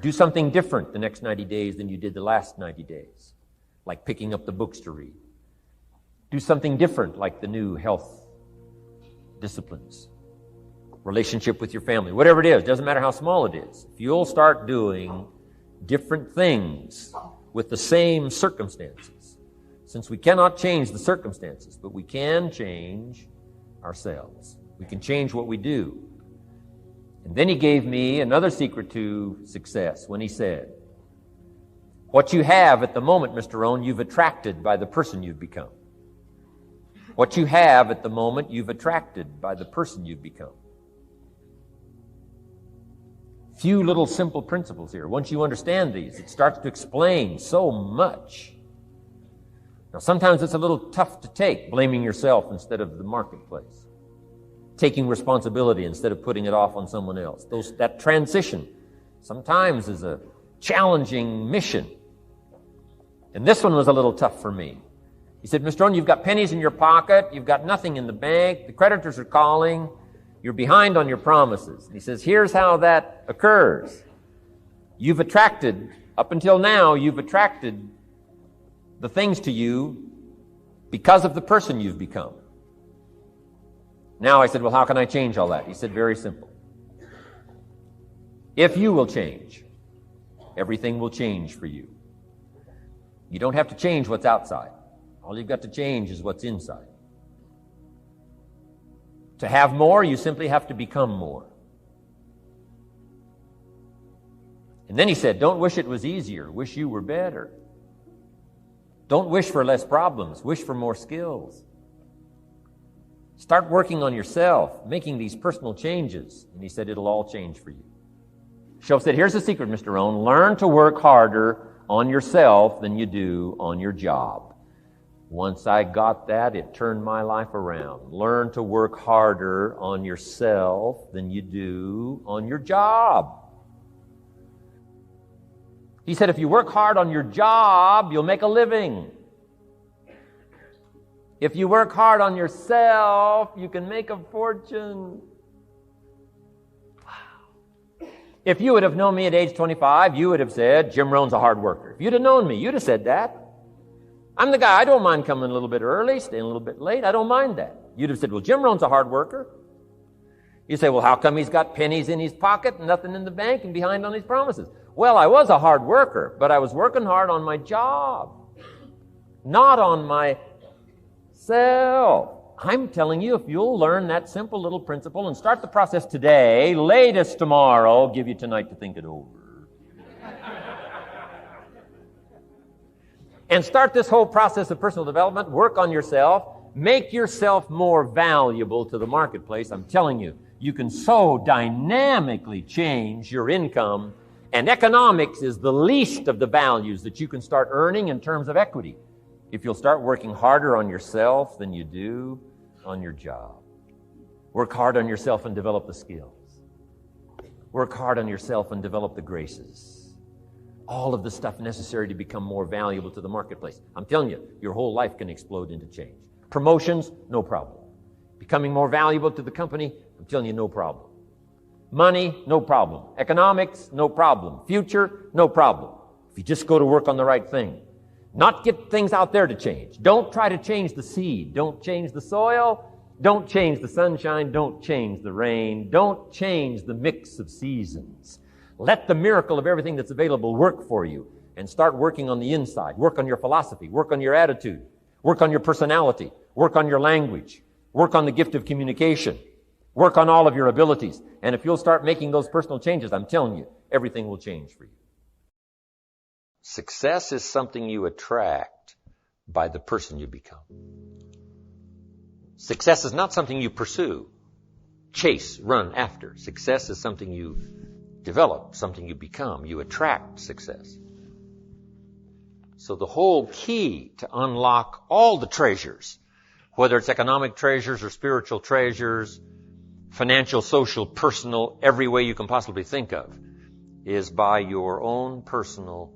Do something different the next 90 days than you did the last 90 days, like picking up the books to read. Do something different, like the new health disciplines, relationship with your family, whatever it is, doesn't matter how small it is. If you'll start doing different things with the same circumstances, since we cannot change the circumstances, but we can change ourselves. We can change what we do. And then he gave me another secret to success when he said, what you have at the moment, Mr. Rohn, you've attracted by the person you've become. What you have at the moment, you've attracted by the person you've become. Few little simple principles here. Once you understand these, it starts to explain so much. Now, sometimes it's a little tough to take, blaming yourself instead of the marketplace. Taking responsibility instead of putting it off on someone else. That transition sometimes is a challenging mission. And this one was a little tough for me. He said, Mr. Rohn, you've got pennies in your pocket, you've got nothing in the bank, the creditors are calling, you're behind on your promises. And he says, here's how that occurs. You've attracted, up until now, you've attracted the things to you because of the person you've become. Now I said, well, how can I change all that? He said, very simple. If you will change, everything will change for you. You don't have to change what's outside. All you've got to change is what's inside. To have more, you simply have to become more. And then he said, don't wish it was easier. Wish you were better. Don't wish for less problems. Wish for more skills. Start working on yourself, making these personal changes. And he said, it'll all change for you. Shoaff said, here's the secret, Mr. Rohn. Learn to work harder on yourself than you do on your job. Once I got that, it turned my life around. Learn to work harder on yourself than you do on your job. He said, if you work hard on your job, you'll make a living. If you work hard on yourself, you can make a fortune. Wow. If you would have known me at age 25, you would have said, Jim Rohn's a hard worker. If you'd have known me, you'd have said that. I'm the guy, I don't mind coming a little bit early, staying a little bit late. I don't mind that. You'd have said, well, Jim Rohn's a hard worker. You say, well, how come he's got pennies in his pocket and nothing in the bank and behind on his promises? Well, I was a hard worker, but I was working hard on my job, not on myself. I'm telling you, if you'll learn that simple little principle and start the process today, latest tomorrow, I'll give you tonight to think it over. And start this whole process of personal development, work on yourself, make yourself more valuable to the marketplace. I'm telling you, you can so dynamically change your income, and economics is the least of the values that you can start earning in terms of equity if you'll start working harder on yourself than you do on your job. Work hard on yourself and develop the skills. Work hard on yourself and develop the graces. All of the stuff necessary to become more valuable to the marketplace. I'm telling you, your whole life can explode into change. Promotions, no problem. Becoming more valuable to the company, I'm telling you, no problem. Money, no problem. Economics, no problem. Future, no problem. If you just go to work on the right thing. Not get things out there to change. Don't try to change the seed. Don't change the soil. Don't change the sunshine. Don't change the rain. Don't change the mix of seasons. Let the miracle of everything that's available work for you, and start working on the inside. Work on your philosophy. Work on your attitude. Work on your personality. Work on your language. Work on the gift of communication. Work on all of your abilities. And if you'll start making those personal changes, I'm telling you, everything will change for you. Success is something you attract by the person you become. Success is not something you pursue, chase, run after. Success is something you develop, something you become. You attract success. So the whole key to unlock all the treasures, whether it's economic treasures or spiritual treasures, financial, social, personal, every way you can possibly think of, is by your own personal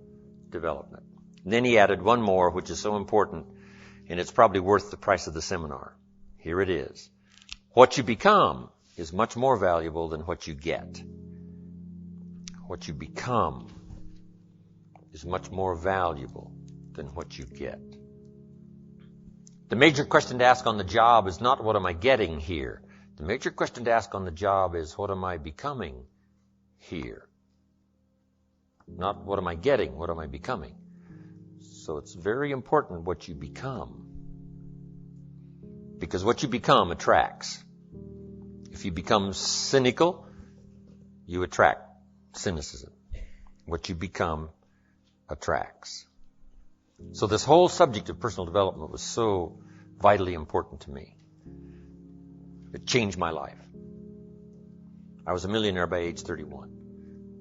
development. And then he added one more, which is so important, and it's probably worth the price of the seminar. Here it is. What you become is much more valuable than what you get. what you become is much more valuable than what you get. The major question to ask on the job is not what am I getting here? The major question to ask on the job is what am I becoming here? Not what am I getting, what am I becoming? So it's very important what you become. Because what you become attracts. If you become cynical, you attract cynicism. What you become attracts. So this whole subject of personal development was so vitally important to me. It changed my life. I was a millionaire by age 31.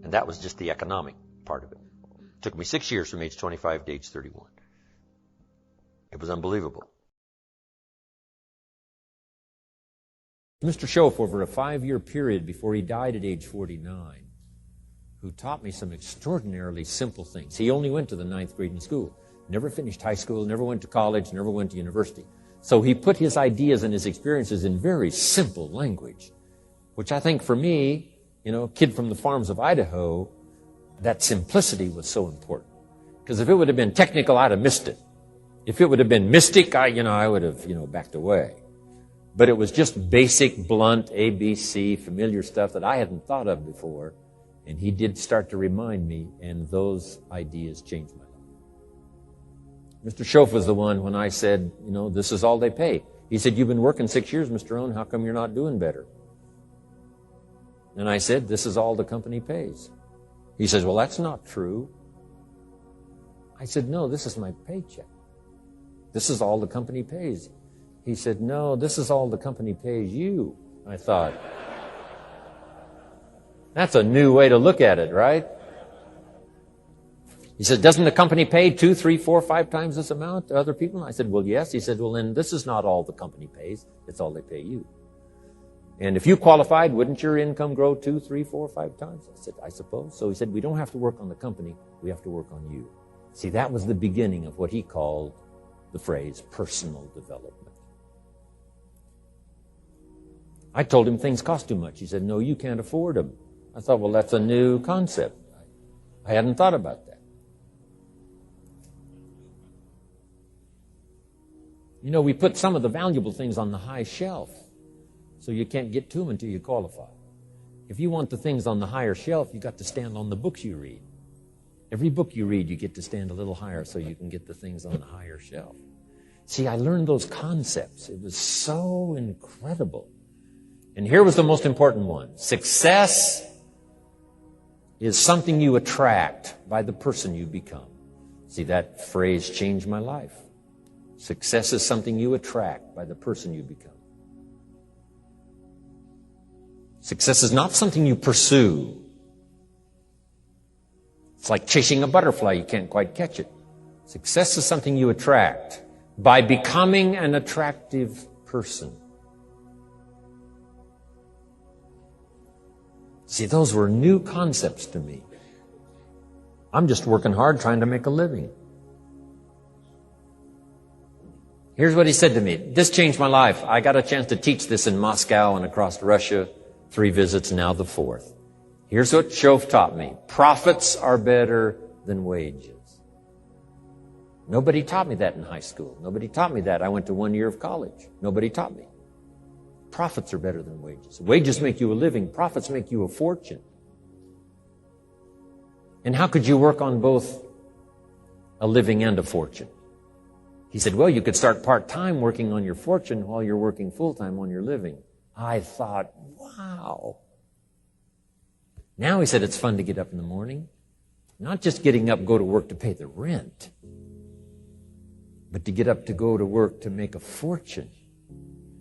And that was just the economic part of it. It took me 6 years from age 25 to age 31. It was unbelievable. Mr. Schoaf, over a 5-year period before he died at age 49, who taught me some extraordinarily simple things. He only went to the 9th grade in school, never finished high school, never went to college, never went to university. So he put his ideas and his experiences in very simple language, which I think for me, kid from the farms of Idaho, that simplicity was so important. Because if it would have been technical, I'd have missed it. If it would have been mystic, I would have, backed away. But it was just basic, blunt, ABC, familiar stuff that I hadn't thought of before. And he did start to remind me, and those ideas changed my life. Mr. Schoaf was the one when I said, this is all they pay. He said, you've been working 6 years, Mr. Rohn, how come you're not doing better? And I said, this is all the company pays. He says, well, that's not true. I said, no, this is my paycheck. This is all the company pays. He said, no, this is all the company pays you. I thought, that's a new way to look at it, right? He said, doesn't the company pay 2, 3, 4, 5 times this amount to other people? I said, well, yes. He said, well, then this is not all the company pays. It's all they pay you. And if you qualified, wouldn't your income grow 2, 3, 4, 5 times? I said, I suppose. So he said, we don't have to work on the company. We have to work on you. See, that was the beginning of what he called the phrase personal development. I told him things cost too much. He said, no, you can't afford them. I thought, well, that's a new concept. I hadn't thought about that. We put some of the valuable things on the high shelf, so you can't get to them until you qualify. If you want the things on the higher shelf, you got to stand on the books you read. Every book you read, you get to stand a little higher so you can get the things on the higher shelf. See, I learned those concepts. It was so incredible. And here was the most important one. Success is something you attract by the person you become. See, that phrase changed my life. Success is something you attract by the person you become. Success is not something you pursue. It's like chasing a butterfly. You can't quite catch it. Success is something you attract by becoming an attractive person. See, those were new concepts to me. I'm just working hard trying to make a living. Here's what he said to me. This changed my life. I got a chance to teach this in Moscow and across Russia. 3 visits, now the 4th. Here's what Schoaf taught me. Profits are better than wages. Nobody taught me that in high school. Nobody taught me that. I went to 1 year of college. Nobody taught me. Profits are better than wages. Wages make you a living. Profits make you a fortune. And how could you work on both a living and a fortune? He said, well, you could start part-time working on your fortune while you're working full-time on your living. I thought, wow. Now, he said, it's fun to get up in the morning. Not just getting up, go to work to pay the rent, but to get up to go to work to make a fortune.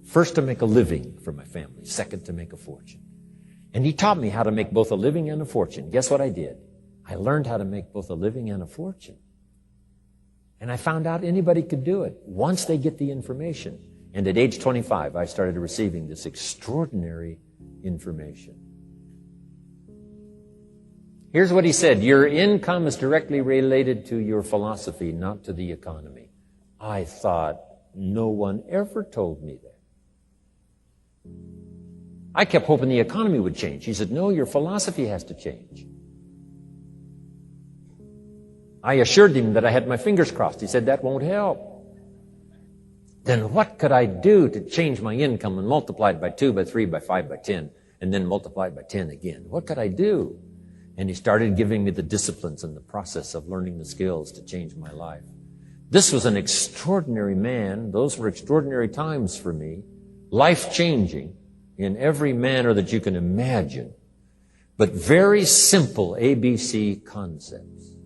First, to make a living for my family. Second, to make a fortune. And he taught me how to make both a living and a fortune. Guess what I did? I learned how to make both a living and a fortune. And I found out anybody could do it once they get the information. And at age 25, I started receiving this extraordinary information. Here's what he said. Your income is directly related to your philosophy, not to the economy. I thought, no one ever told me that. I kept hoping the economy would change. He said, no, your philosophy has to change. I assured him that I had my fingers crossed. He said, that won't help. Then what could I do to change my income and multiply it by 2, by 3, by 5, by 10, and then multiply it by 10 again? What could I do? And he started giving me the disciplines and the process of learning the skills to change my life. This was an extraordinary man. Those were extraordinary times for me, life-changing in every manner that you can imagine, but very simple ABC concepts.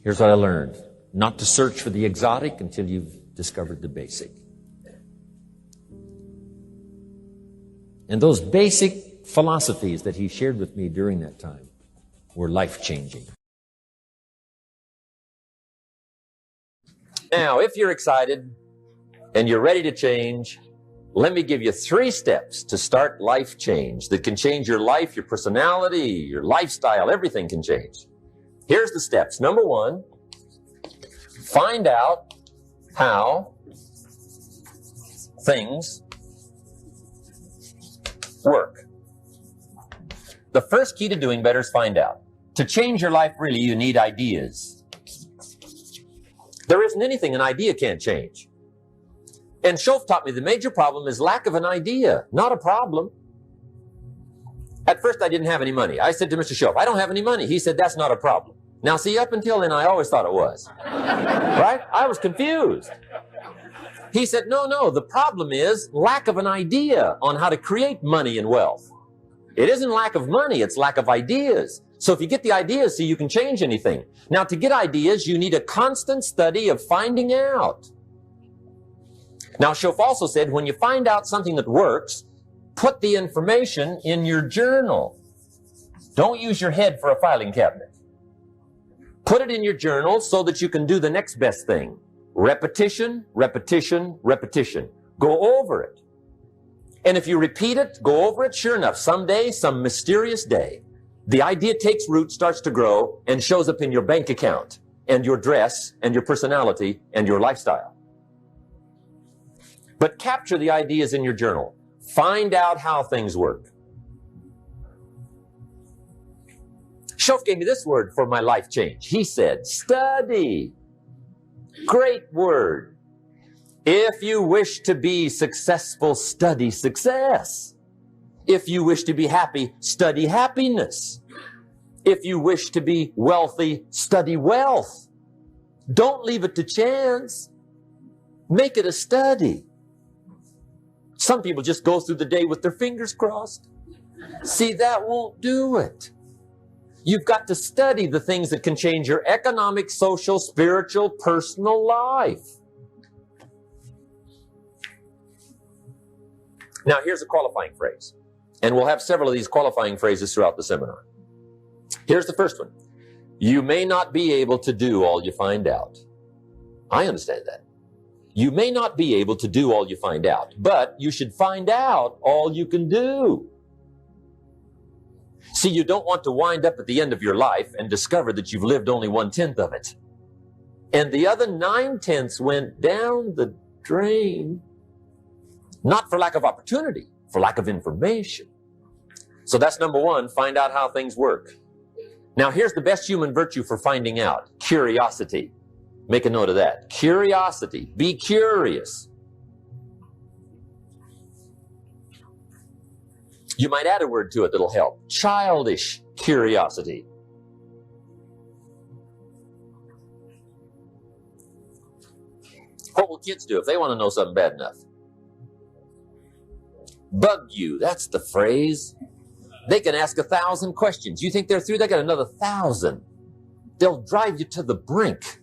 Here's what I learned. Not to search for the exotic until you've discovered the basic. And those basic philosophies that he shared with me during that time were life-changing. Now, if you're excited and you're ready to change, let me give you 3 steps to start life change that can change your life, your personality, your lifestyle, everything can change. Here's the steps. Number 1, find out how things work. The first key to doing better is find out. To change your life, really, you need ideas. There isn't anything an idea can't change. And Schoaf taught me the major problem is lack of an idea, not a problem. At first, I didn't have any money. I said to Mr. Schoaf, I don't have any money. He said, that's not a problem. Now, see, up until then, I always thought it was. Right? I was confused. He said, no, the problem is lack of an idea on how to create money and wealth. It isn't lack of money, it's lack of ideas. So if you get the ideas, see, you can change anything. Now, to get ideas, you need a constant study of finding out. Now, Schoaf also said, when you find out something that works, put the information in your journal. Don't use your head for a filing cabinet. Put it in your journal so that you can do the next best thing. Repetition, repetition, repetition. Go over it. And if you repeat it, go over it, sure enough, someday, some mysterious day, the idea takes root, starts to grow, and shows up in your bank account, and your dress, and your personality, and your lifestyle. But capture the ideas in your journal. Find out how things work. Schoaf gave me this word for my life change. He said, study. Great word. If you wish to be successful, study success. If you wish to be happy, study happiness. If you wish to be wealthy, study wealth. Don't leave it to chance. Make it a study. Some people just go through the day with their fingers crossed. See, that won't do it. You've got to study the things that can change your economic, social, spiritual, personal life. Now, here's a qualifying phrase. And we'll have several of these qualifying phrases throughout the seminar. Here's the first one. You may not be able to do all you find out. I understand that. You may not be able to do all you find out, but you should find out all you can do. See, you don't want to wind up at the end of your life and discover that you've lived only 1/10 of it. And the other 9/10 went down the drain. Not for lack of opportunity, for lack of information. So that's number 1, find out how things work. Now here's the best human virtue for finding out, curiosity. Make a note of that. Curiosity. Be curious. You might add a word to it that'll help. Childish curiosity. What will kids do if they want to know something bad enough? Bug you. That's the phrase. They can ask 1,000 questions. You think they're through? They got another 1,000. They'll drive you to the brink.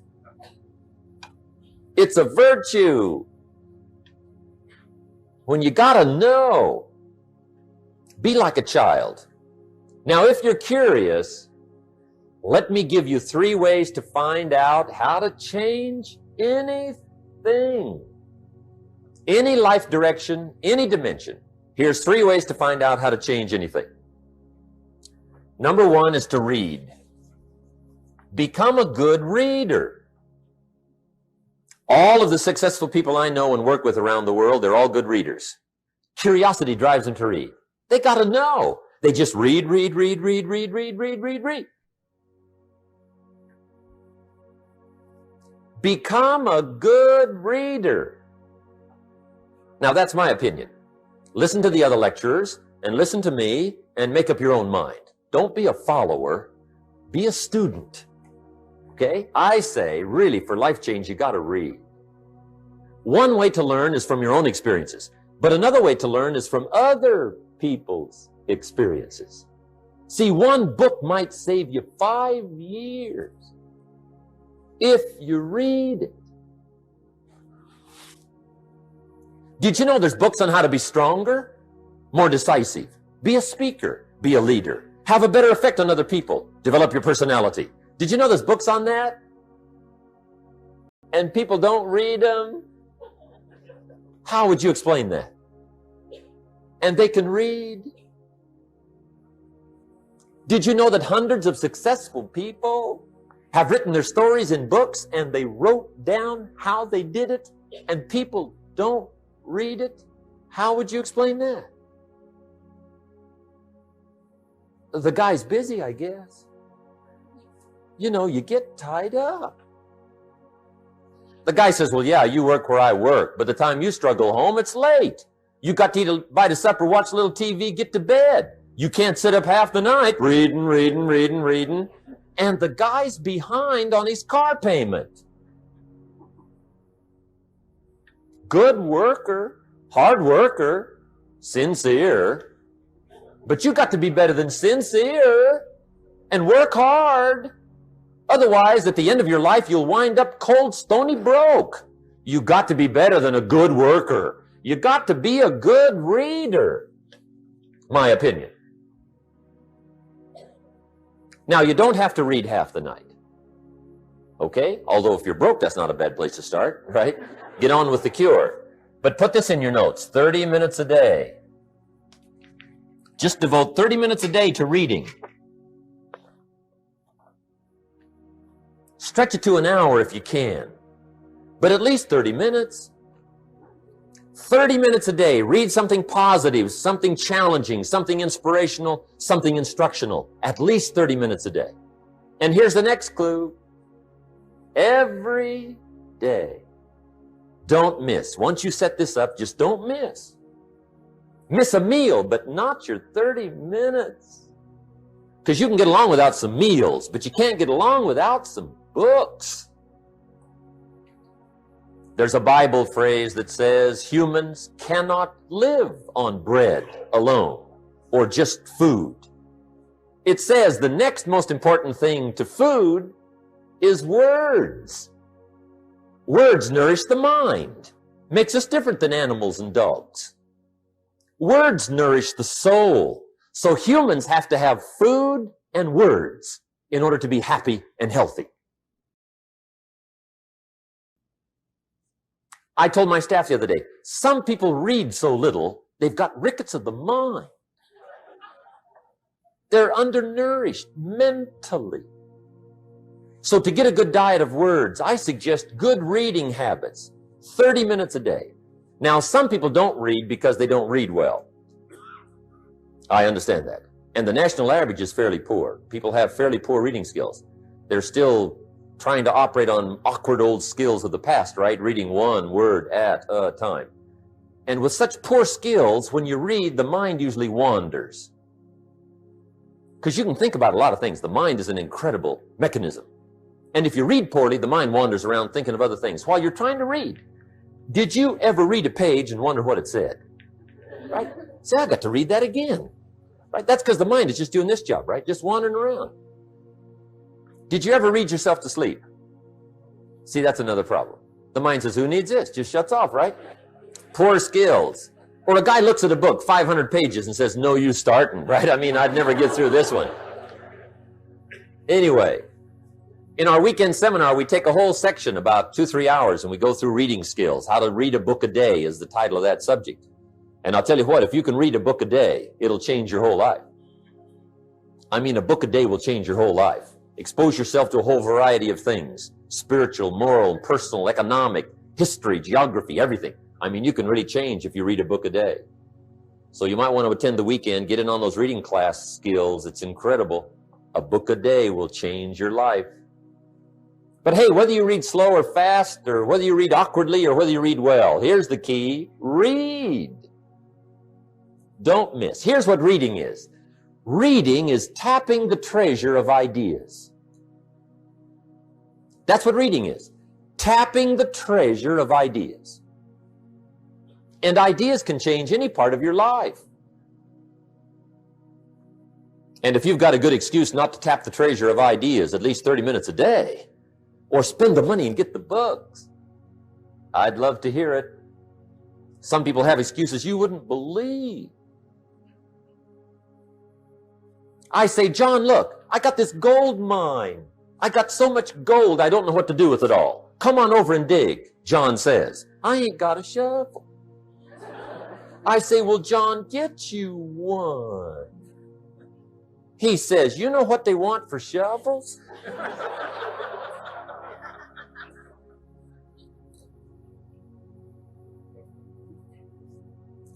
It's a virtue. When you gotta know, be like a child. Now, if you're curious, let me give you 3 ways to find out how to change anything. Any life direction, any dimension. Here's 3 ways to find out how to change anything. Number 1 is to read. Become a good reader. All of the successful people I know and work with around the world, they're all good readers. Curiosity drives them to read. They got to know. They just read. Become a good reader. Now, that's my opinion. Listen to the other lecturers and listen to me and make up your own mind. Don't be a follower. Be a student. Okay? I say, really, for life change, you got to read. One way to learn is from your own experiences, but another way to learn is from other people's experiences. See, one book might save you 5 years if you read it. Did you know there's books on how to be stronger, more decisive, be a speaker, be a leader, have a better effect on other people, develop your personality? Did you know there's books on that? And people don't read them? How would you explain that? And they can read. Did you know that hundreds of successful people have written their stories in books and they wrote down how they did it and people don't read it? How would you explain that? The guy's busy, I guess. You know, you get tied up. The guy says, well, yeah, you work where I work, but the time you struggle home, it's late. You got to eat a bite of supper, watch a little TV, get to bed. You can't sit up half the night reading. And the guy's behind on his car payment. Good worker, hard worker, sincere. But you got to be better than sincere and work hard. Otherwise, at the end of your life, you'll wind up cold, stony broke. You got to be better than a good worker. You got to be a good reader. My opinion. Now, you don't have to read half the night. Okay? Although if you're broke, that's not a bad place to start, right? Get on with the cure. But put this in your notes, 30 minutes a day. Just devote 30 minutes a day to reading. Stretch it to an hour if you can, but at least 30 minutes. 30 minutes a day, read something positive, something challenging, something inspirational, something instructional. At least 30 minutes a day. And here's the next clue. Every day. Don't miss. Once you set this up, just don't miss. Miss a meal, but not your 30 minutes. Because you can get along without some meals, but you can't get along without some books. There's a Bible phrase that says humans cannot live on bread alone or just food. It says the next most important thing to food is words. Words nourish the mind, makes us different than animals and dogs. Words nourish the soul. So humans have to have food and words in order to be happy and healthy. I told my staff the other day, some people read so little, they've got rickets of the mind. They're undernourished mentally. So to get a good diet of words, I suggest good reading habits, 30 minutes a day. Now, some people don't read because they don't read well. I understand that. And the national average is fairly poor. People have fairly poor reading skills. They're still trying to operate on awkward old skills of the past, right? Reading one word at a time. And with such poor skills, when you read, the mind usually wanders. Because you can think about a lot of things. The mind is an incredible mechanism. And if you read poorly, the mind wanders around thinking of other things while you're trying to read. Did you ever read a page and wonder what it said? Right? Say, I got to read that again. Right? That's because the mind is just doing this job, right? Just wandering around. Did you ever read yourself to sleep? See, that's another problem. The mind says, who needs this? Just shuts off, right? Poor skills. Or a guy looks at a book, 500 pages, and says, no use starting, right? I mean, I'd never get through this one. Anyway, in our weekend seminar, we take a whole section, about 2-3 hours, and we go through reading skills. How to read a book a day is the title of that subject. And I'll tell you what, if you can read a book a day, it'll change your whole life. I mean, a book a day will change your whole life. Expose yourself to a whole variety of things. Spiritual, moral, personal, economic, history, geography, everything. I mean, you can really change if you read a book a day. So you might want to attend the weekend, get in on those reading class skills. It's incredible. A book a day will change your life. But hey, whether you read slow or fast, or whether you read awkwardly or whether you read well, here's the key. Read. Don't miss. Here's what reading is. Reading is tapping the treasure of ideas. That's what reading is. Tapping the treasure of ideas. And ideas can change any part of your life. And if you've got a good excuse not to tap the treasure of ideas at least 30 minutes a day, or spend the money and get the books, I'd love to hear it. Some people have excuses you wouldn't believe. I say, John, look, I got this gold mine. I got so much gold, I don't know what to do with it all. Come on over and dig. John says, I ain't got a shovel. I say, well, John, get you one. He says, you know what they want for shovels?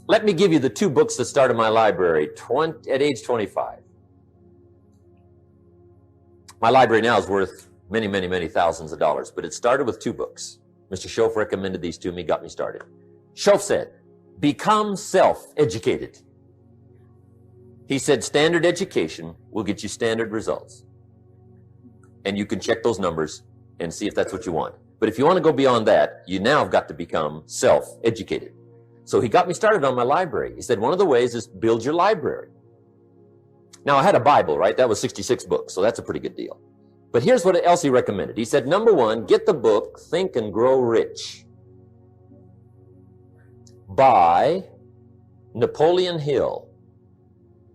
Let me give you the 2 books that started my library at age 25. My library now is worth many, many, many thousands of dollars, but it started with 2 books. Mr. Schoaf recommended these to me, got me started. Schoaf said, become self-educated. He said, standard education will get you standard results. And you can check those numbers and see if that's what you want. But if you want to go beyond that, you now have got to become self-educated. So he got me started on my library. He said, one of the ways is build your library. Now, I had a Bible, right? That was 66 books, so that's a pretty good deal. But here's what else he recommended. He said, number 1, get the book, Think and Grow Rich, by Napoleon Hill.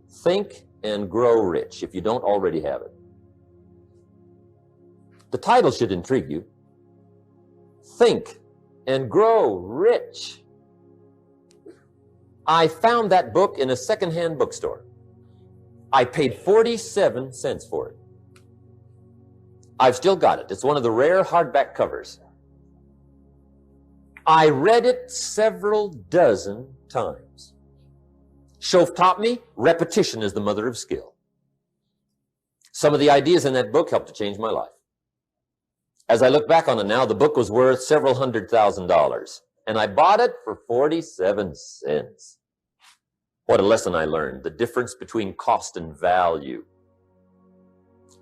Think and Grow Rich, if you don't already have it. The title should intrigue you. Think and Grow Rich. I found that book in a secondhand bookstore. I paid 47 cents for it. I've still got it. It's one of the rare hardback covers. I read it several dozen times. Schoaf taught me repetition is the mother of skill. Some of the ideas in that book helped to change my life. As I look back on it now, the book was worth several $100,000. And I bought it for 47 cents. What a lesson I learned, the difference between cost and value.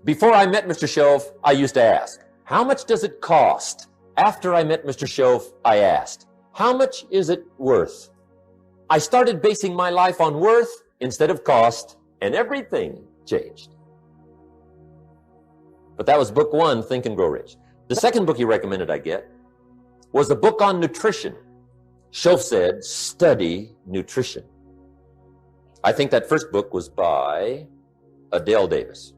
Before I met Mr. Schoaf, I used to ask, how much does it cost? After I met Mr. Schoaf, I asked, how much is it worth? I started basing my life on worth instead of cost, and everything changed. But that was book 1, Think and Grow Rich. The second book he recommended I get was a book on nutrition. Schoaf said, study nutrition. I think that first book was by Adele Davis.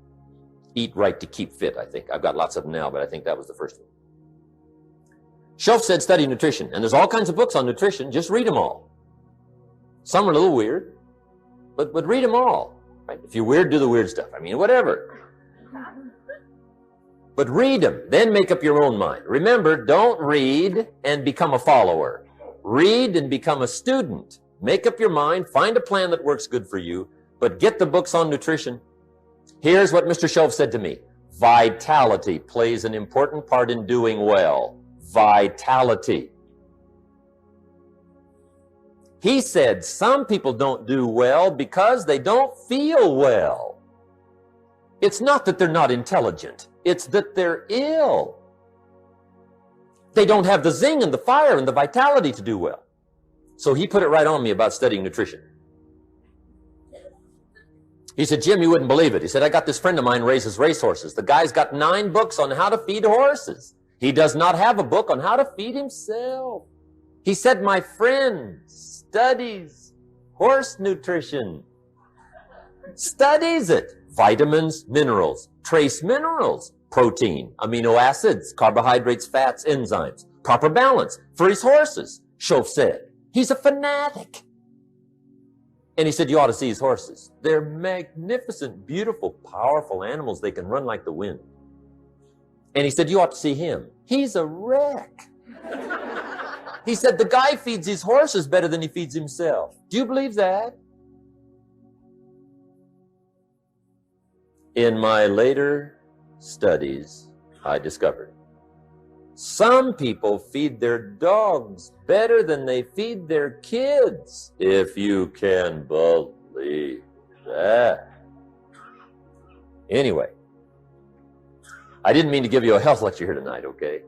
Eat Right to Keep Fit, I think. I've got lots of them now, but I think that was the first one. Schoaf said, study nutrition. And there's all kinds of books on nutrition. Just read them all. Some are a little weird, but read them all. Right? If you're weird, do the weird stuff. I mean, whatever. But read them, then make up your own mind. Remember, don't read and become a follower. Read and become a student. Make up your mind, find a plan that works good for you, but get the books on nutrition. Here's what Mr. Schoaf said to me. Vitality plays an important part in doing well. Vitality. He said some people don't do well because they don't feel well. It's not that they're not intelligent. It's that they're ill. They don't have the zing and the fire and the vitality to do well. So he put it right on me about studying nutrition. He said, Jim, you wouldn't believe it. He said, I got this friend of mine raises racehorses. The guy's got 9 books on how to feed horses. He does not have a book on how to feed himself. He said, my friend studies horse nutrition. Studies it. Vitamins, minerals, trace minerals, protein, amino acids, carbohydrates, fats, enzymes, proper balance for his horses. Schoaf said, he's a fanatic. And he said, you ought to see his horses. They're magnificent, beautiful, powerful animals. They can run like the wind. And he said, you ought to see him. He's a wreck. He said, the guy feeds his horses better than he feeds himself. Do you believe that? In my later studies, I discovered Some people feed their dogs better than they feed their kids, if you can believe that. Anyway, I didn't mean to give you a health lecture here tonight, okay?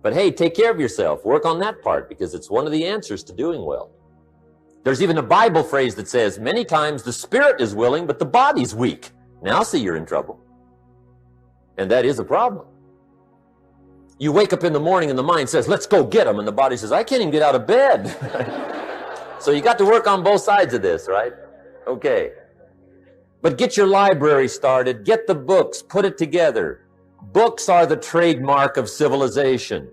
But hey, take care of yourself. Work on that part because it's one of the answers to doing well. There's even a Bible phrase that says, many times the spirit is willing, but the body's weak. Now see, you're in trouble. And that is a problem. You wake up in the morning and the mind says, let's go get them. And the body says, I can't even get out of bed. So you got to work on both sides of this, right? Okay. But get your library started. Get the books. Put it together. Books are the trademark of civilization.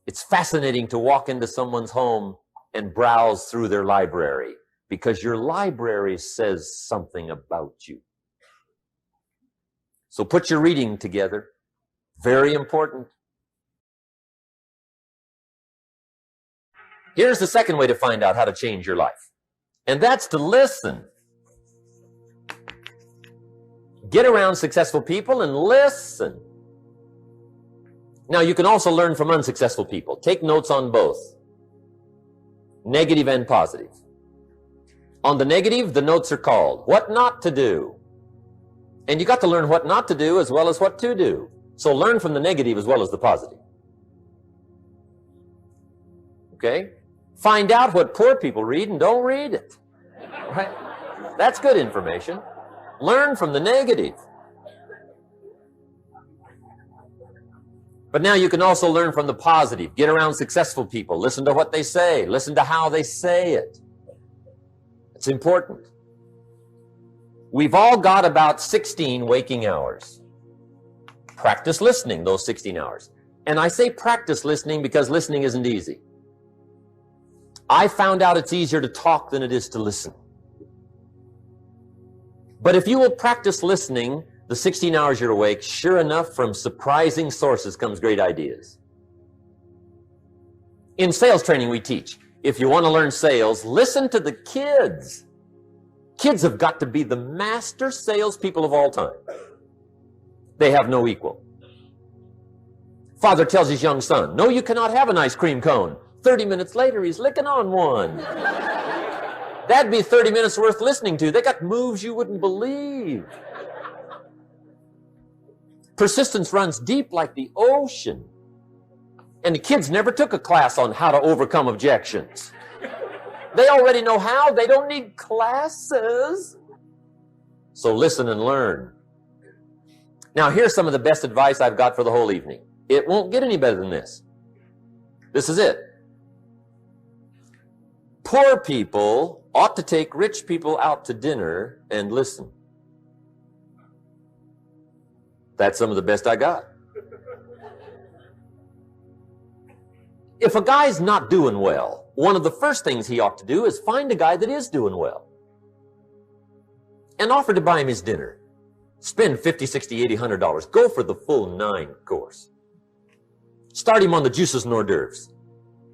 It's fascinating to walk into someone's home and browse through their library because your library says something about you. So put your reading together. Very important. Here's the second way to find out how to change your life. And that's to listen. Get around successful people and listen. Now, you can also learn from unsuccessful people. Take notes on both, negative and positive. On the negative, the notes are called What Not to Do. And you got to learn what not to do as well as what to do. So learn from the negative as well as the positive. Okay? Find out what poor people read and don't read it. Right? That's good information. Learn from the negative. But now you can also learn from the positive. Get around successful people. Listen to what they say. Listen to how they say it. It's important. We've all got about 16 waking hours. Practice listening those 16 hours. And I say practice listening because listening isn't easy. I found out it's easier to talk than it is to listen. But if you will practice listening the 16 hours you're awake, sure enough, from surprising sources comes great ideas. In sales training we teach, if you want to learn sales, listen to the kids. Kids have got to be the master salespeople of all time. They have no equal. Father tells his young son, no, you cannot have an ice cream cone. 30 minutes later, he's licking on one. That'd be 30 minutes worth listening to. They got moves you wouldn't believe. Persistence runs deep like the ocean. And the kids never took a class on how to overcome objections. They already know how. They don't need classes. So listen and learn. Now, here's some of the best advice I've got for the whole evening. It won't get any better than this. This is it. Poor people ought to take rich people out to dinner and listen. That's some of the best I got. If a guy's not doing well, one of the first things he ought to do is find a guy that is doing well and offer to buy him his dinner. Spend $50, $60, $80, $100. Go for the full 9 course. Start him on the juices and hors d'oeuvres.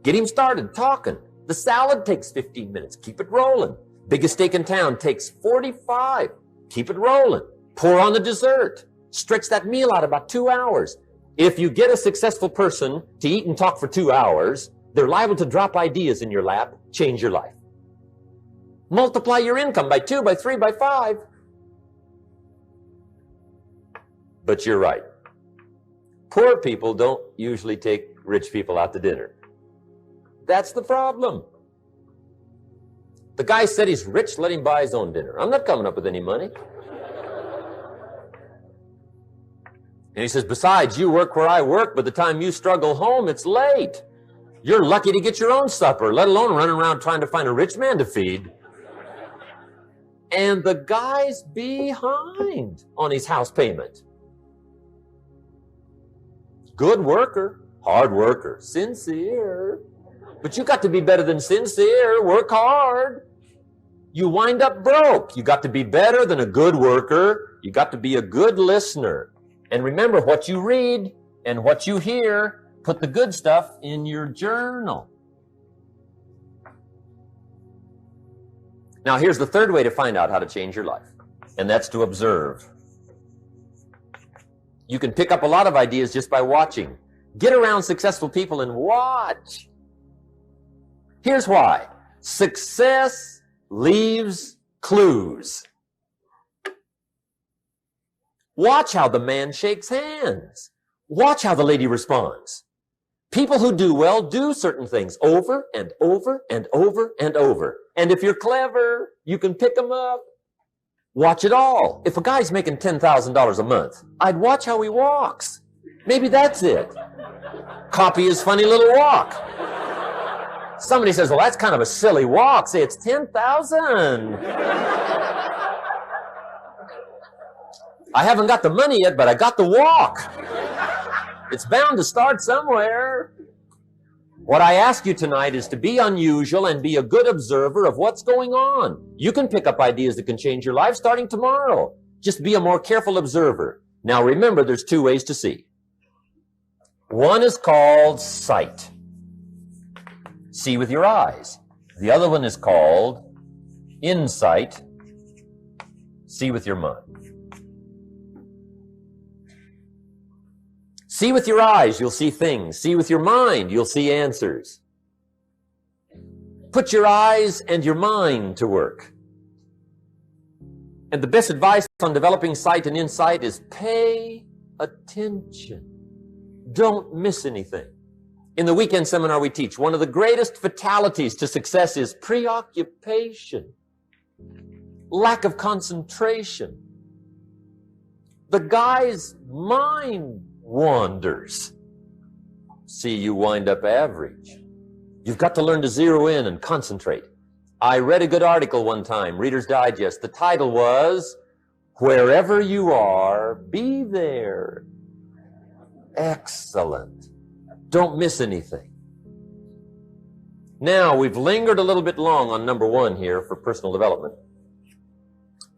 Get him started talking. The salad takes 15 minutes. Keep it rolling. Biggest steak in town takes 45. Keep it rolling. Pour on the dessert. Stretch that meal out about 2 hours. If you get a successful person to eat and talk for 2 hours, they're liable to drop ideas in your lap, change your life. Multiply your income by 2, by 3, by 5. But you're right. Poor people don't usually take rich people out to dinner. That's the problem. The guy said he's rich, let him buy his own dinner. I'm not coming up with any money. And he says, besides, you work where I work. By the time you struggle home, it's late. You're lucky to get your own supper, let alone running around trying to find a rich man to feed. And the guy's behind on his house payment. Good worker, hard worker, sincere. But you got to be better than sincere. Work hard. You wind up broke. You got to be better than a good worker. You got to be a good listener. And remember, what you read and what you hear, put the good stuff in your journal. Now, here's the third way to find out how to change your life, and that's to observe. You can pick up a lot of ideas just by watching. Get around successful people and watch. Here's why. Success leaves clues. Watch how the man shakes hands. Watch how the lady responds. People who do well do certain things over and over and over and over. And if you're clever, you can pick them up. Watch it all. If a guy's making $10,000 a month, I'd watch how he walks. Maybe that's it. Copy his funny little walk. Somebody says, well, that's kind of a silly walk. Say, it's 10,000. I haven't got the money yet, but I got the walk. It's bound to start somewhere. What I ask you tonight is to be unusual and be a good observer of what's going on. You can pick up ideas that can change your life starting tomorrow. Just be a more careful observer. Now remember, there's two ways to see. One is called sight. See with your eyes. The other one is called insight. See with your mind. See with your eyes, you'll see things. See with your mind, you'll see answers. Put your eyes and your mind to work. And the best advice on developing sight and insight is pay attention. Don't miss anything. In the weekend seminar we teach, one of the greatest fatalities to success is preoccupation, lack of concentration. The guy's mind wanders. See, you wind up average. You've got to learn to zero in and concentrate. I read a good article one time, Reader's Digest. The title was, Wherever You Are, Be There. Excellent. Don't miss anything. Now, we've lingered a little bit long on number one here for personal development.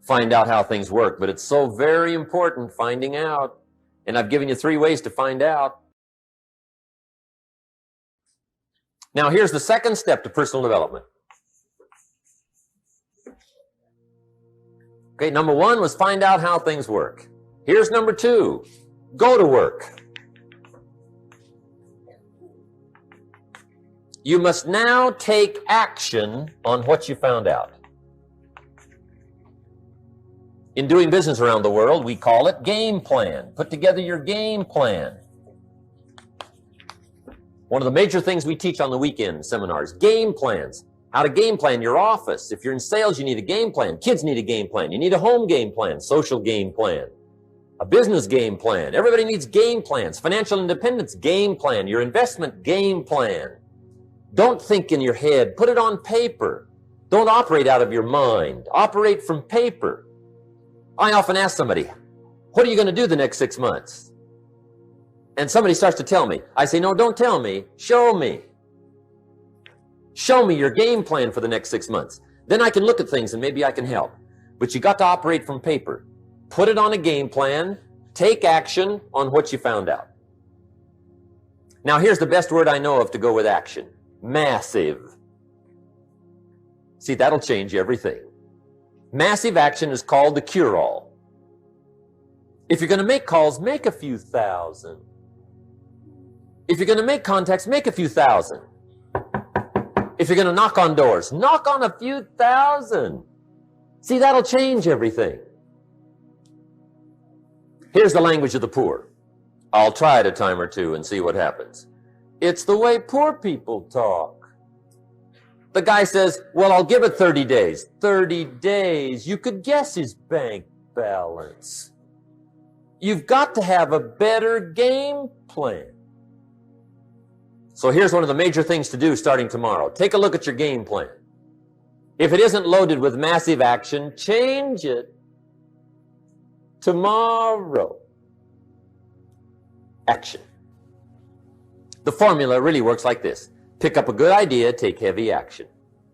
Find out how things work, but it's so very important finding out. And I've given you 3 ways to find out. Now, here's the second step to personal development. Okay, number 1 was find out how things work. Here's number 2, go to work. You must now take action on what you found out. In doing business around the world, we call it game plan. Put together your game plan. One of the major things we teach on the weekend seminars, game plans. How to game plan your office. If you're in sales, you need a game plan. Kids need a game plan. You need a home game plan, social game plan, a business game plan. Everybody needs game plans. Financial independence, game plan. Your investment, game plan. Don't think in your head. Put it on paper. Don't operate out of your mind. Operate from paper. I often ask somebody, what are you going to do the next 6 months? And somebody starts to tell me. I say, no, don't tell me. Show me. Show me your game plan for the next 6 months. Then I can look at things and maybe I can help. But you got to operate from paper. Put it on a game plan. Take action on what you found out. Now, here's the best word I know of to go with action. Massive. See, that'll change everything. Massive action is called the cure-all. If you're going to make calls, make a few thousand. If you're going to make contacts, make a few thousand. If you're going to knock on doors, knock on a few thousand. See, that'll change everything. Here's the language of the poor. I'll try it a time or two and see what happens. It's the way poor people talk. The guy says, well, I'll give it 30 days. 30 days. You could guess his bank balance. You've got to have a better game plan. So here's one of the major things to do starting tomorrow. Take a look at your game plan. If it isn't loaded with massive action, change it tomorrow. Action. The formula really works like this. Pick up a good idea, take heavy action.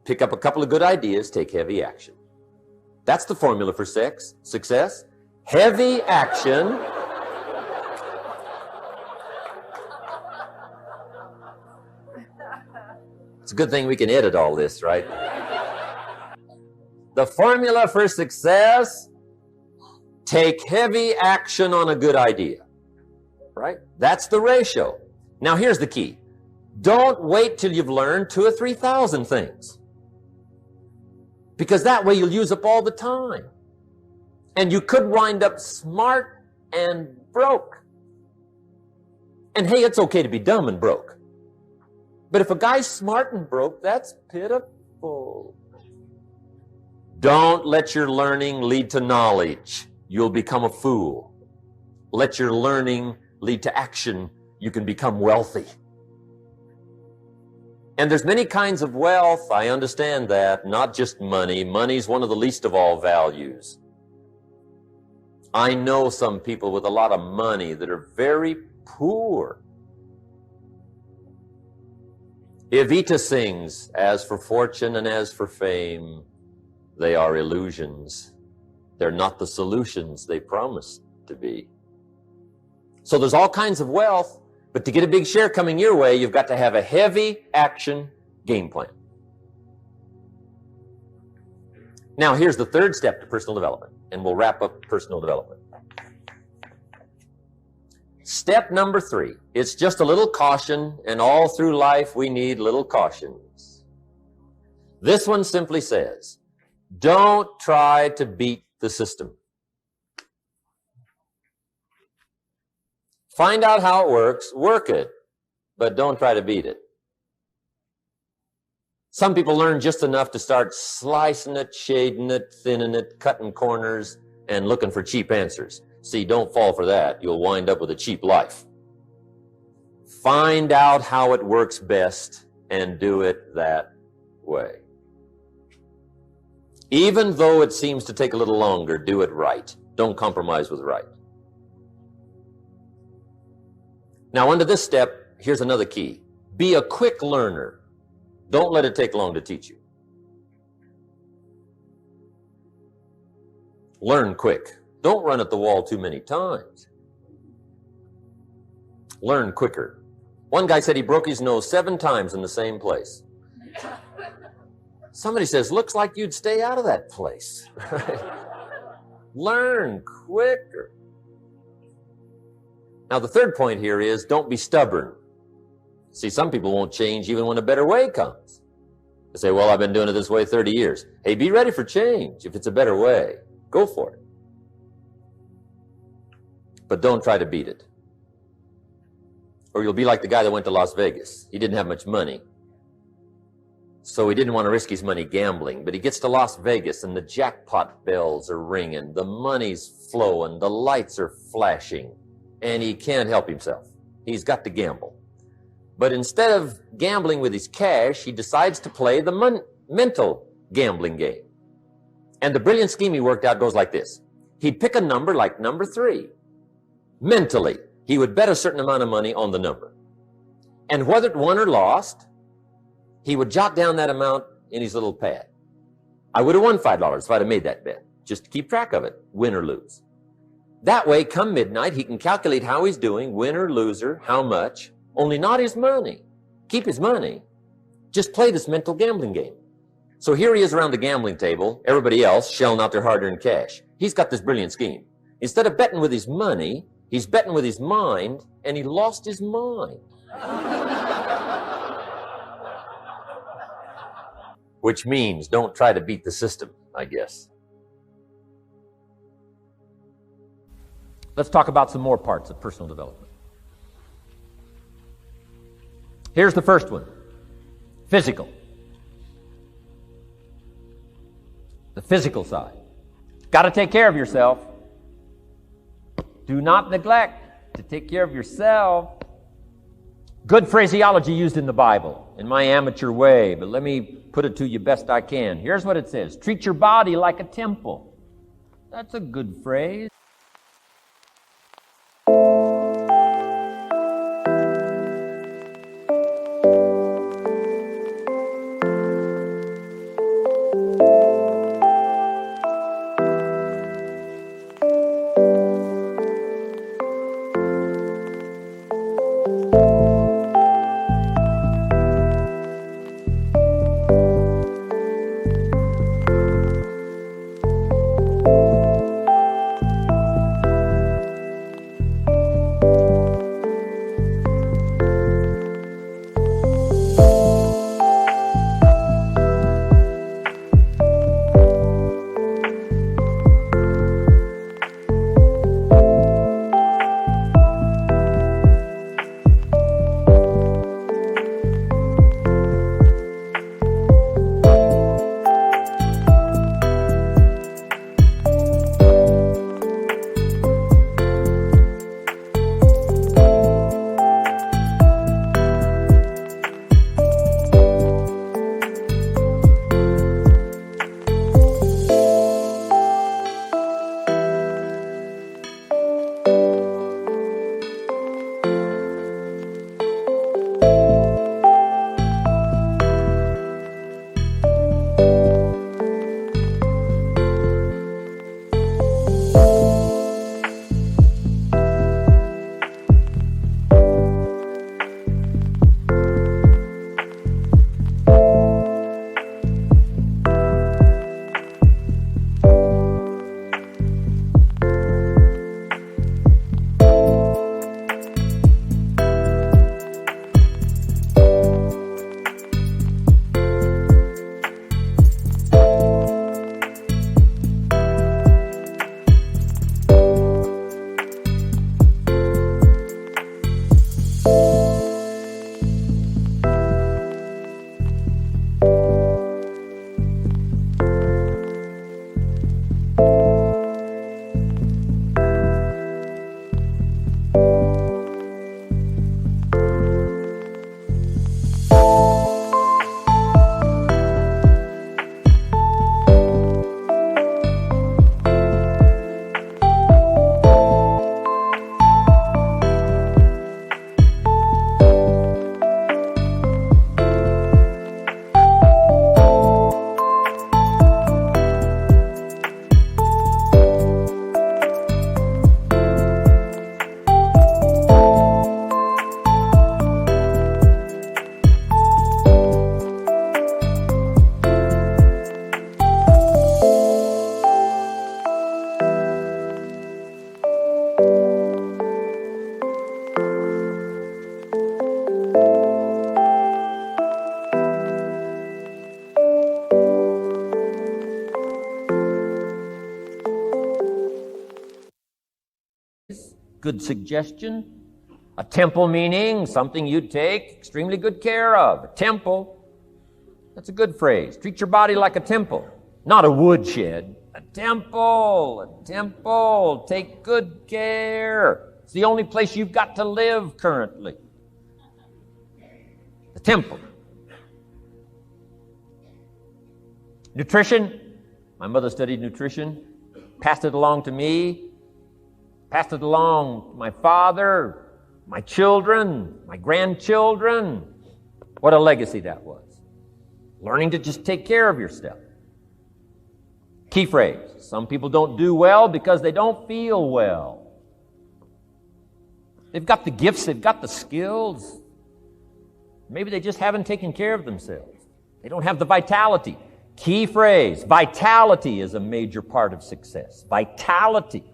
Pick up a couple of good ideas, take heavy action. That's the formula for success. Heavy action. It's a good thing we can edit all this, right? The formula for success, take heavy action on a good idea. right? That's the ratio. Now here's the key. Don't wait till you've learned 2,000 or 3,000 things. Because that way you'll use up all the time. And you could wind up smart and broke. And hey, it's okay to be dumb and broke. But if a guy's smart and broke, that's pitiful. Don't let your learning lead to knowledge. You'll become a fool. Let your learning lead to action. You can become wealthy. And there's many kinds of wealth. I understand that. Not just money. Money's one of the least of all values. I know some people with a lot of money that are very poor. Evita sings, as for fortune and as for fame, they are illusions. They're not the solutions they promise to be. So there's all kinds of wealth, but to get a big share coming your way, you've got to have a heavy action game plan. Now, here's the third step to personal development, and we'll wrap up personal development. Step number 3, it's just a little caution, and all through life we need little cautions. This one simply says, don't try to beat the system. Find out how it works, work it, but don't try to beat it. Some people learn just enough to start slicing it, shading it, thinning it, cutting corners, and looking for cheap answers. See, don't fall for that. You'll wind up with a cheap life. Find out how it works best and do it that way. Even though it seems to take a little longer, do it right. Don't compromise with right. Now, under this step, here's another key. Be a quick learner. Don't let it take long to teach you. Learn quick. Don't run at the wall too many times. Learn quicker. One guy said he broke his nose 7 times in the same place. Somebody says, looks like you'd stay out of that place. Learn quicker. Now, the third point here is don't be stubborn. See, some people won't change even when a better way comes. They say, well, I've been doing it this way 30 years. Hey, be ready for change. If it's a better way, go for it. But don't try to beat it. Or you'll be like the guy that went to Las Vegas. He didn't have much money. So he didn't want to risk his money gambling. But he gets to Las Vegas and the jackpot bells are ringing. The money's flowing. The lights are flashing. And he can't help himself. He's got to gamble. But instead of gambling with his cash, he decides to play the mental gambling game. And the brilliant scheme he worked out goes like this. He'd pick a number like number 3. Mentally, he would bet a certain amount of money on the number. And whether it won or lost, he would jot down that amount in his little pad. I would have won $5 if I'd have made that bet, just to keep track of it, win or lose. That way, come midnight, he can calculate how he's doing, win or loser, how much, only not his money. Keep his money. Just play this mental gambling game. So here he is around the gambling table, everybody else shelling out their hard-earned cash. He's got this brilliant scheme. Instead of betting with his money, he's betting with his mind, and he lost his mind. Which means don't try to beat the system, I guess. Let's talk about some more parts of personal development. Here's the first one. Physical. The physical side. Got to take care of yourself. Do not neglect to take care of yourself. Good phraseology used in the Bible, in my amateur way, but let me put it to you best I can. Here's what it says. Treat your body like a temple. That's a good phrase. Good suggestion. A temple meaning something you take extremely good care of. A temple, that's a good phrase. Treat your body like a temple, not a woodshed. A temple, a temple. Take good care. It's the only place you've got to live currently. The temple. Nutrition. My mother studied nutrition, passed it along to me, passed it along to my father, my children, my grandchildren. What a legacy that was. Learning to just take care of yourself. Key phrase. Some people don't do well because they don't feel well. They've got the gifts, they've got the skills. Maybe they just haven't taken care of themselves. They don't have the vitality. Key phrase. Vitality is a major part of success. Vitality.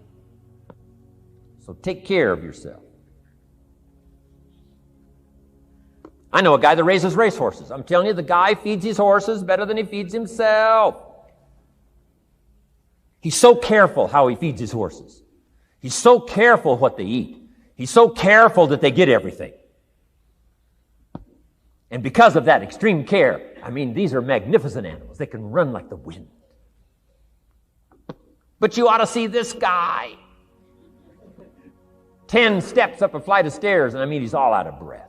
So take care of yourself. I know a guy that raises racehorses. I'm telling you, the guy feeds his horses better than he feeds himself. He's so careful how he feeds his horses. He's so careful what they eat. He's so careful that they get everything. And because of that extreme care, I mean, these are magnificent animals. They can run like the wind. But you ought to see this guy. 10 steps up a flight of stairs, and I mean, he's all out of breath.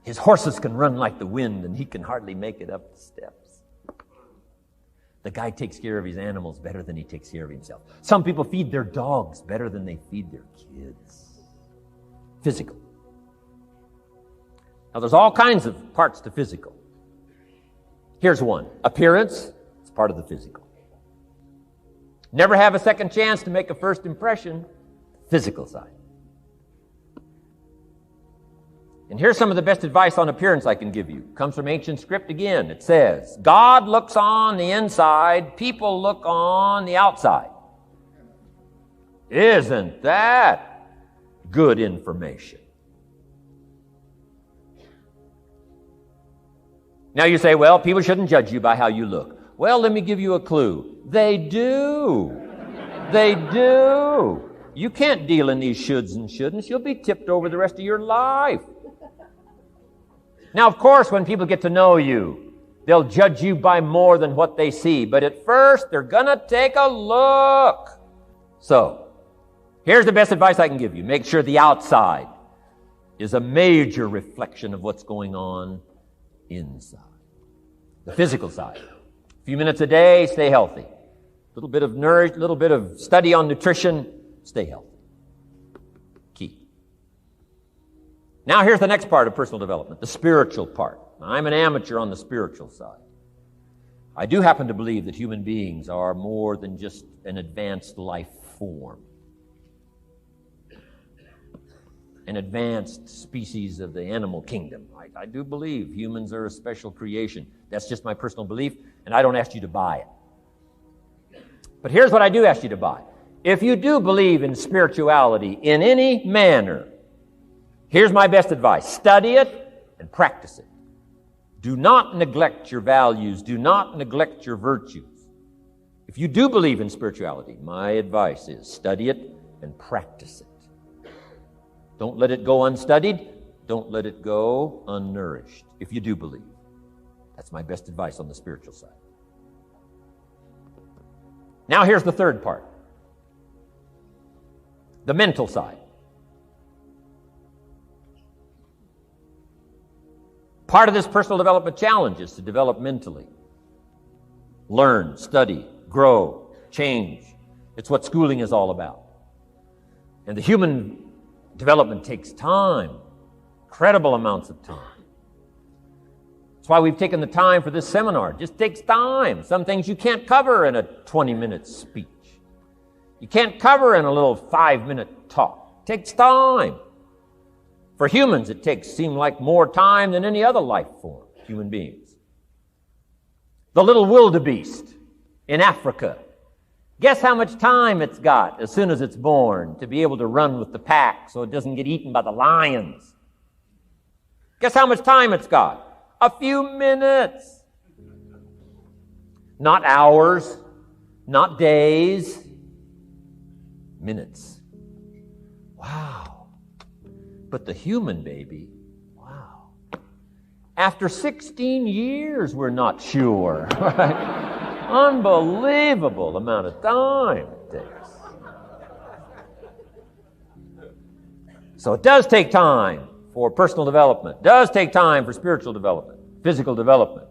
His horses can run like the wind, and he can hardly make it up the steps. The guy takes care of his animals better than he takes care of himself. Some people feed their dogs better than they feed their kids. Physical. Now, there's all kinds of parts to physical. Here's one. Appearance is part of the physical. Never have a second chance to make a first impression. Physical side. And here's some of the best advice on appearance I can give you. Comes from ancient script again. It says, God looks on the inside, people look on the outside. Isn't that good information? Now you say, well, people shouldn't judge you by how you look. Well, let me give you a clue. They do. They do. You can't deal in these shoulds and shouldn'ts. You'll be tipped over the rest of your life. Now, of course, when people get to know you, they'll judge you by more than what they see. But at first, they're going to take a look. So, here's the best advice I can give you. Make sure the outside is a major reflection of what's going on inside. The physical side. A few minutes a day, stay healthy. A little bit of study on nutrition, stay healthy. Key. Now here's the next part of personal development, the spiritual part. I'm an amateur on the spiritual side. I do happen to believe that human beings are more than just an advanced life form. An advanced species of the animal kingdom. I do believe humans are a special creation. That's just my personal belief, and I don't ask you to buy it. But here's what I do ask you to buy. If you do believe in spirituality in any manner, here's my best advice. Study it and practice it. Do not neglect your values. Do not neglect your virtues. If you do believe in spirituality, my advice is study it and practice it. Don't let it go unstudied. Don't let it go unnourished, if you do believe. That's my best advice on the spiritual side. Now here's the third part. The mental side. Part of this personal development challenge is to develop mentally. Learn, study, grow, change. It's what schooling is all about. And the human development takes time, incredible amounts of time. That's why we've taken the time for this seminar. It just takes time. Some things you can't cover in a 20-minute speech. You can't cover in a little 5-minute talk. It takes time. For humans, it seems like more time than any other life form, human beings. The little wildebeest in Africa. Guess how much time it's got as soon as it's born to be able to run with the pack so it doesn't get eaten by the lions? Guess how much time it's got? A few minutes. Not hours, not days, minutes. Wow. But the human baby, wow. After 16 years, we're not sure. Right? Unbelievable amount of time it takes. So it does take time for personal development. It does take time for spiritual development, physical development.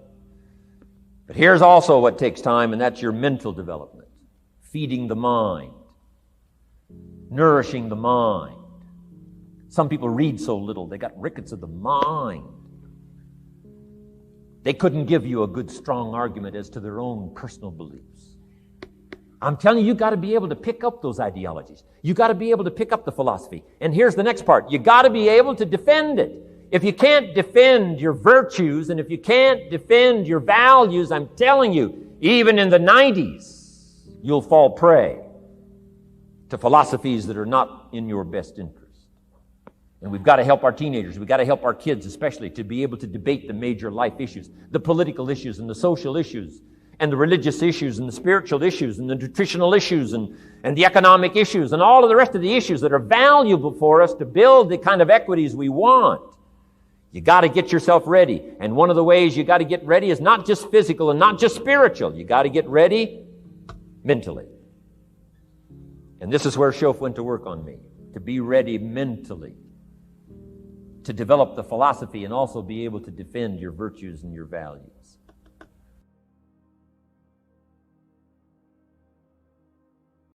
But here's also what takes time, and that's your mental development. Feeding the mind. Nourishing the mind. Some people read so little, they got rickets of the mind. They couldn't give you a good, strong argument as to their own personal beliefs. I'm telling you, got to be able to pick up those ideologies. You got to be able to pick up the philosophy. And here's the next part. You got to be able to defend it. If you can't defend your virtues and if you can't defend your values, I'm telling you, even in the 90s, you'll fall prey to philosophies that are not in your best interest. And we've got to help our teenagers. We've got to help our kids especially to be able to debate the major life issues, the political issues and the social issues and the religious issues and the spiritual issues and the nutritional issues and the economic issues and all of the rest of the issues that are valuable for us to build the kind of equities we want. You got to get yourself ready. And one of the ways you got to get ready is not just physical and not just spiritual. You got to get ready mentally. And this is where Shof went to work on me, to be ready mentally, to develop the philosophy and also be able to defend your virtues and your values.